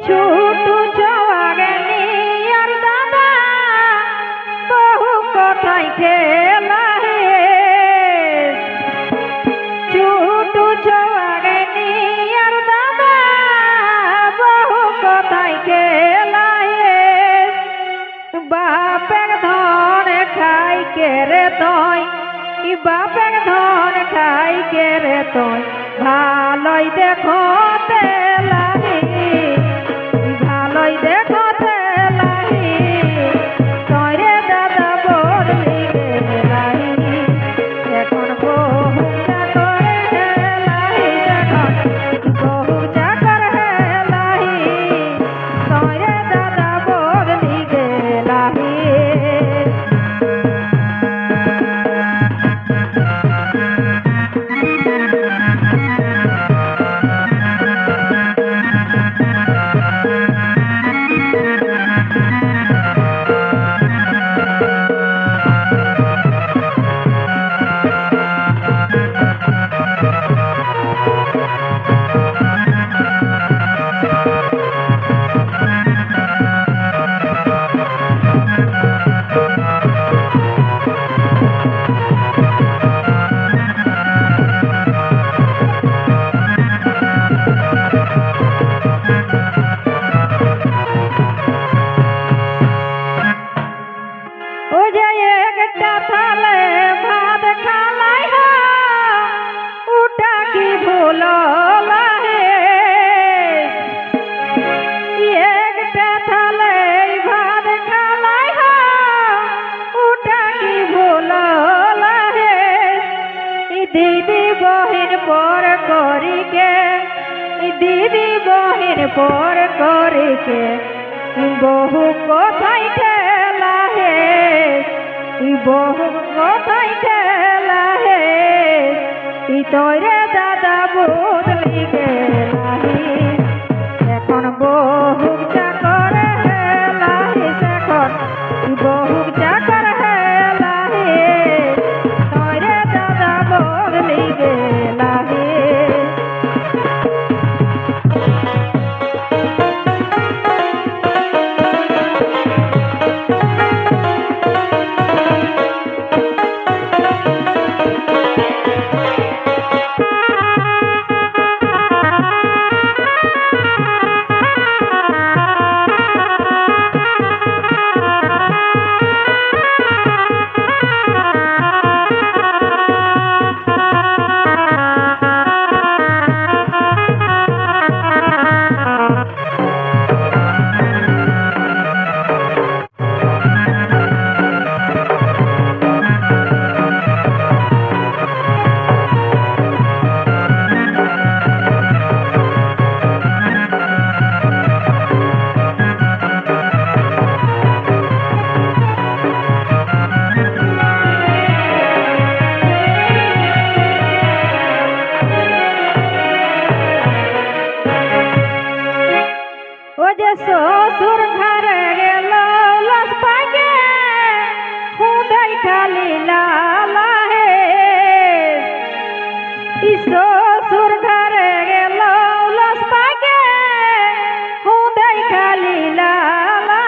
ছোট জওয়ানি আর দাদা বহু কথাই খেলা ছোট জওয়ানি আর দাদা বহু কথাই খেলা বাপের ধন খাই কেরে তয় বাপের ধন খাই কেরে তয় ভালোই দেখো তেলাহি ভালোই দেখো তেলাহি তয়রে দাদা বললি গেলাহি এখন বহু চাকর হেলাহি এখন বহু চাকর হেলাহি তয়রে দাদা বললি গেলাহি दीदी बहिन पर करी के दीदी बहिन पर करी के बहु कथाई ठेला है बहु कथाई ठेला है तोरे दादा बदली गेला এখন বহু চাকর হেলা এখন বহু চাকর হেলা তोरे दादा बदली गेला ससुर घर गेल लस पाके खुदाई खाली लाला ससुर घर गेल लस पाके खुदाई खाली लाला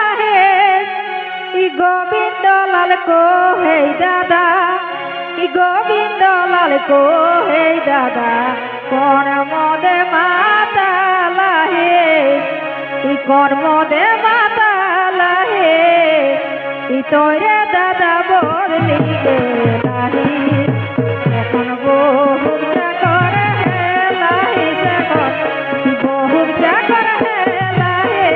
गोविंद लाल को हे दादा गोविंद लाल को हे दादा कौन मोदे माता लाहे কর্ম দে মাতালা হে তোরে দাদা বদলি গেলাহি এখন বহু চাকর হেলাহি এখন বহু চাকর হেলাহি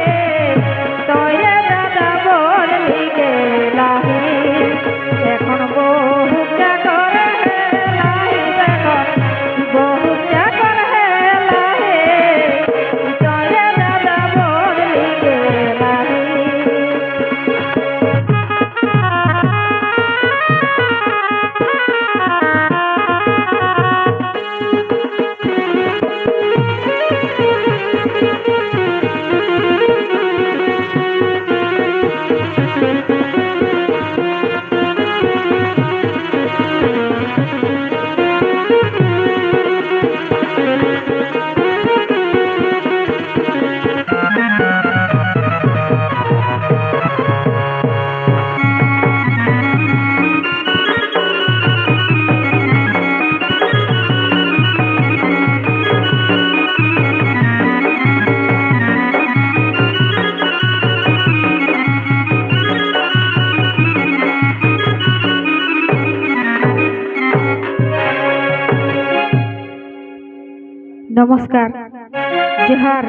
তোরে দাদা বদলি গেলাহি এখন বহু চাকর হেলাহি এখন বহু চাকর হেলাহি তোরে দাদা বদলি গেলাহি নমস্কার, জোহার।